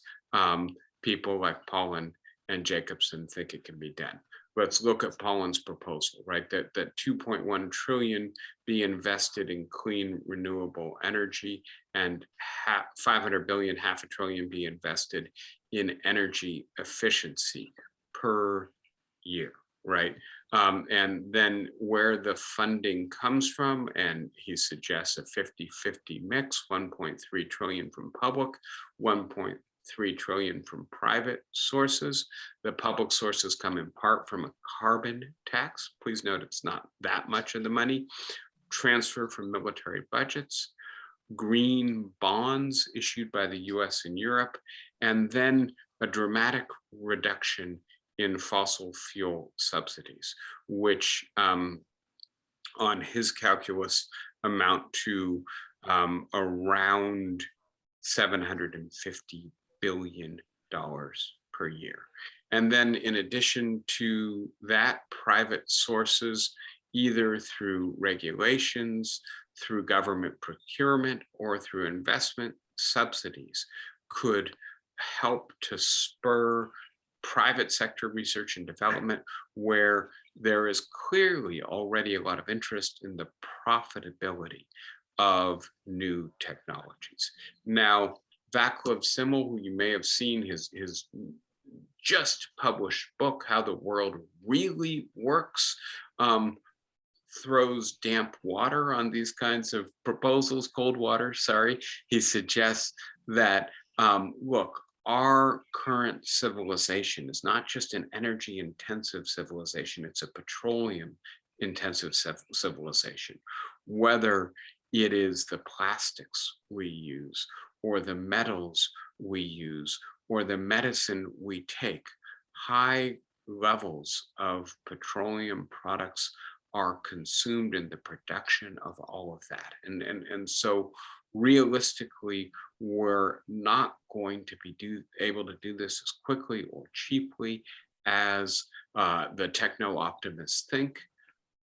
people like Pollan and Jacobson think it can be done. Let's look at Pollan's proposal, right? That 2.1 trillion be invested in clean renewable energy, and 500 billion, half a trillion be invested in energy efficiency per year, right? And then where the funding comes from, and he suggests a 50-50 mix, 1.3 trillion from public, 1.3 trillion from private sources. The public sources come in part from a carbon tax. Please note it's not that much of the money. Transfer from military budgets, green bonds issued by the US and Europe, and then a dramatic reduction in fossil fuel subsidies, which on his calculus amount to around $750 billion per year. And then in addition to that, private sources, either through regulations, through government procurement, or through investment subsidies, could help to spur private sector research and development, where there is clearly already a lot of interest in the profitability of new technologies. Now, Vaclav Simel, who you may have seen his just published book, How the World Really Works, throws damp water on these kinds of proposals, cold water, sorry. He suggests that, look, our current civilization is not just an energy intensive civilization, it's a petroleum intensive civilization. Whether it is the plastics we use, or the metals we use, or the medicine we take, high levels of petroleum products are consumed in the production of all of that. And so realistically, we're not going to be able to do this as quickly or cheaply as the techno-optimists think.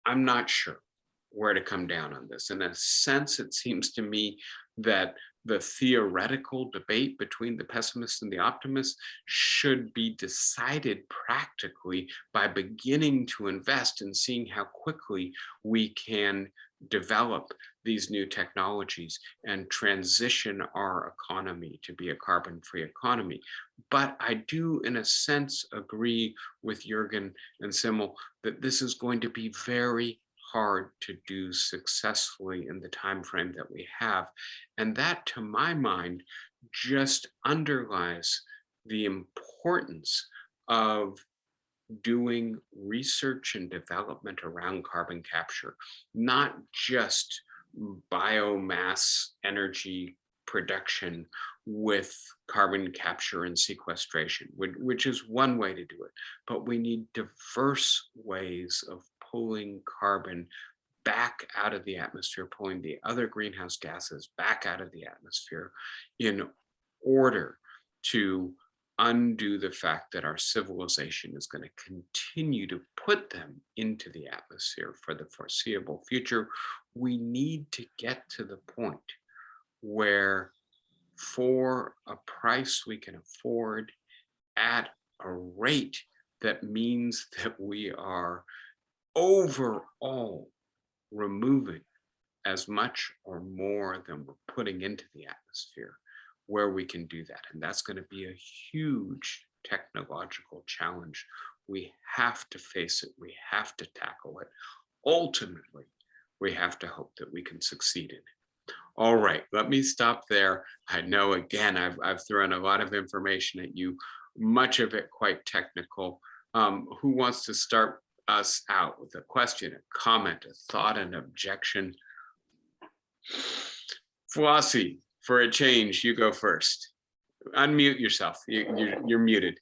I'm not sure where to come down on this. In a sense, it seems to me that the theoretical debate between the pessimists and the optimists should be decided practically by beginning to invest in seeing how quickly we can develop these new technologies and transition our economy to be a carbon-free economy. But I do, in a sense, agree with Jürgen and Simel that this is going to be very hard to do successfully in the time frame that we have. And that, to my mind, just underlies the importance of doing research and development around carbon capture, not just biomass energy production with carbon capture and sequestration, which is one way to do it. But we need diverse ways of pulling carbon back out of the atmosphere, pulling the other greenhouse gases back out of the atmosphere in order to undo the fact that our civilization is going to continue to put them into the atmosphere for the foreseeable future. We need to get to the point where, for a price we can afford, at a rate that means that we are overall removing as much or more than we're putting into the atmosphere, where we can do that. And that's going to be a huge technological challenge. We have to face it. We have to tackle it. Ultimately, we have to hope that we can succeed in it. All right, let me stop there. I know, again, I've thrown a lot of information at you, much of it quite technical. Who wants to start us out with a question, a comment, a thought, an objection? Flossie, for a change, you go first. Unmute yourself. You're muted.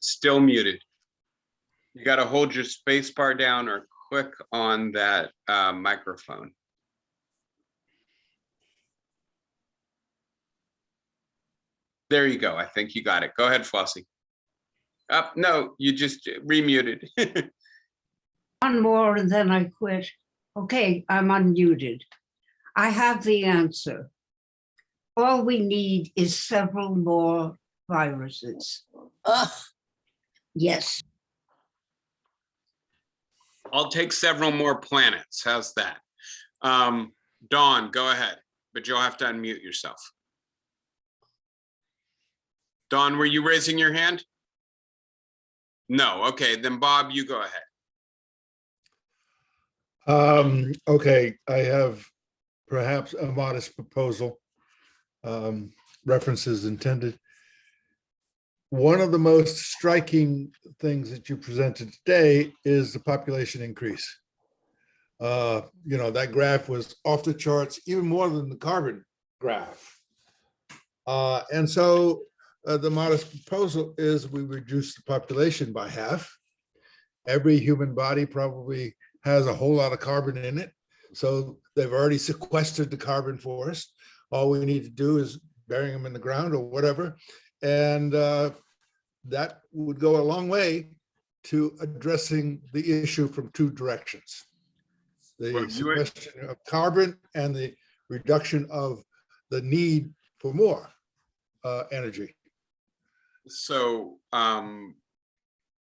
Still muted. You got to hold your space bar down or click on that microphone. There you go. I think you got it. Go ahead, Flossie. No, you just remuted. One more and then I quit. Okay, I'm unmuted. I have the answer. All we need is several more viruses. Yes. I'll take several more planets. How's that? Dawn, go ahead, but you'll have to unmute yourself. Dawn, were you raising your hand? No. Okay, then Bob, you go ahead. Okay, I have perhaps a modest proposal. References intended. One of the most striking things that you presented today is the population increase. That graph was off the charts, even more than the carbon graph. And so the modest proposal is we reduce the population by half. Every human body probably has a whole lot of carbon in it. So they've already sequestered the carbon for us. All we need to do is bury them in the ground or whatever. And that would go a long way to addressing the issue from two directions. The sequestration of carbon and the reduction of the need for more energy. So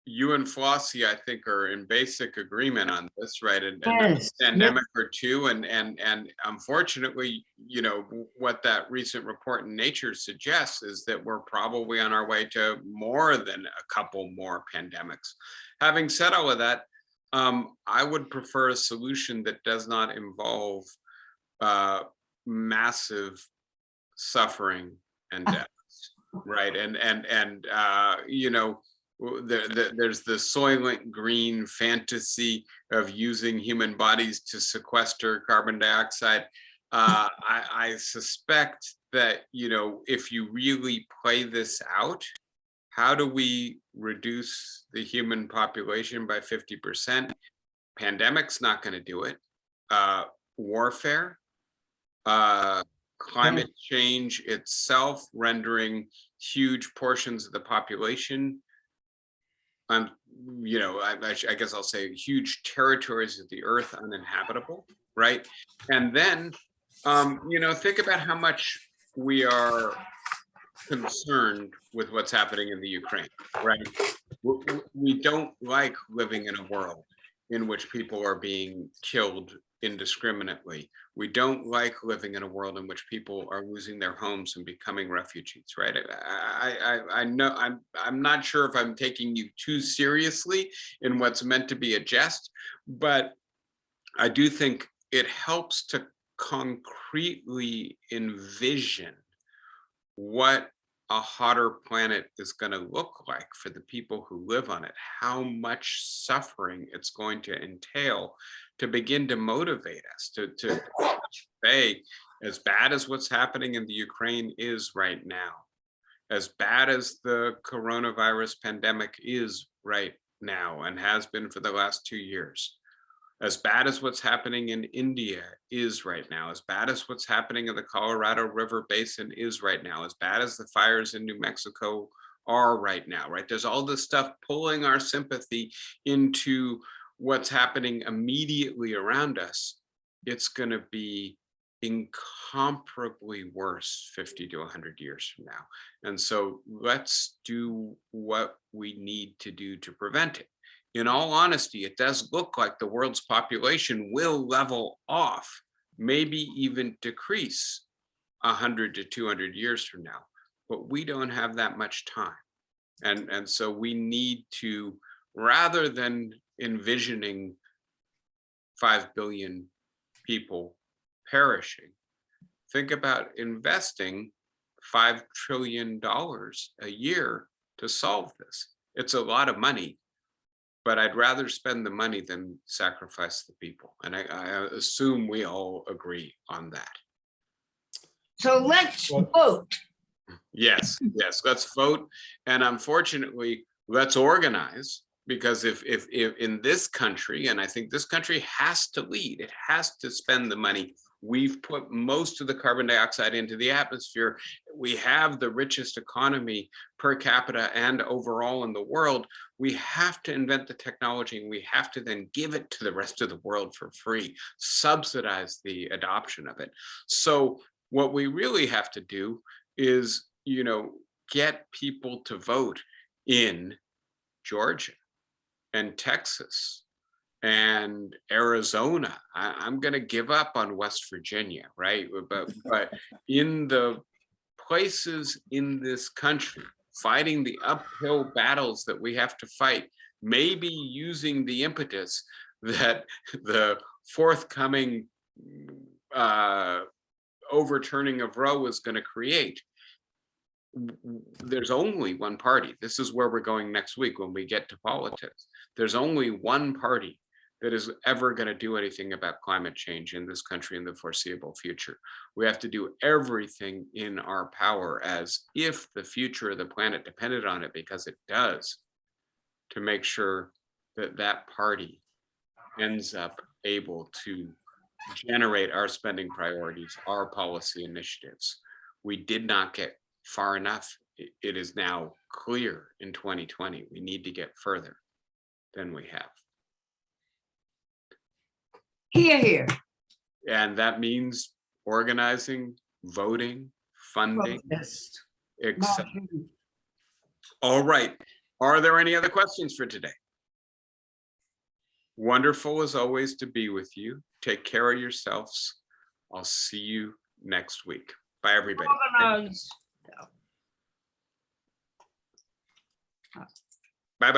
you and Flossie, I think, are in basic agreement on this, right? And Yes. pandemic or two, and unfortunately, what that recent report in Nature suggests is that we're probably on our way to more than a couple more pandemics. Having said all of that, I would prefer a solution that does not involve massive suffering and death, right? There's the Soylent Green fantasy of using human bodies to sequester carbon dioxide. I suspect that, if you really play this out, how do we reduce the human population by 50%? Pandemic's not going to do it. Warfare, climate change itself, rendering huge portions of the population, I guess I'll say huge territories of the earth uninhabitable, right? And then, think about how much we are concerned with what's happening in the Ukraine, right? We don't like living in a world in which people are being killed indiscriminately. We don't like living in a world in which people are losing their homes and becoming refugees, right? I know I'm not sure if I'm taking you too seriously in what's meant to be a jest, but I do think it helps to concretely envision what a hotter planet is going to look like for the people who live on it, how much suffering it's going to entail, to begin to motivate us to say, as bad as what's happening in the Ukraine is right now, as bad as the coronavirus pandemic is right now and has been for the last 2 years, as bad as what's happening in India is right now, as bad as what's happening in the Colorado River Basin is right now, as bad as the fires in New Mexico are right now, right? There's all this stuff pulling our sympathy into what's happening immediately around us. It's going to be incomparably worse 50 to 100 years from now. And so let's do what we need to do to prevent it. In all honesty, it does look like the world's population will level off, maybe even decrease 100 to 200 years from now, but we don't have that much time. And so we need to, rather than envisioning 5 billion people perishing, think about investing $5 trillion a year to solve this. It's a lot of money, but I'd rather spend the money than sacrifice the people. And I assume we all agree on that. So let's vote. Yes, let's vote. And unfortunately, let's organize, because if in this country, and I think this country has to lead, it has to spend the money. We've put most of the carbon dioxide into the atmosphere. We have the richest economy per capita and overall in the world. We have to invent the technology, and we have to then give it to the rest of the world for free, subsidize the adoption of it. So what we really have to do is, get people to vote in Georgia and Texas and Arizona. I'm going to give up on West Virginia, right? But in the places in this country, fighting the uphill battles that we have to fight, maybe using the impetus that the forthcoming overturning of Roe is going to create. There's only one party. This is where we're going next week when we get to politics. There's only one party that is ever going to do anything about climate change in this country in the foreseeable future. We have to do everything in our power, as if the future of the planet depended on it, because it does, to make sure that that party ends up able to generate our spending priorities, our policy initiatives. We did not get far enough. It is now clear in 2020 we need to get further than we have. Hear, hear. And that means organizing, voting, funding, Protest. etc. Marching. All right. Are there any other questions for today? Wonderful as always to be with you. Take care of yourselves. I'll see you next week. Bye, everybody. Organize. Bye-bye.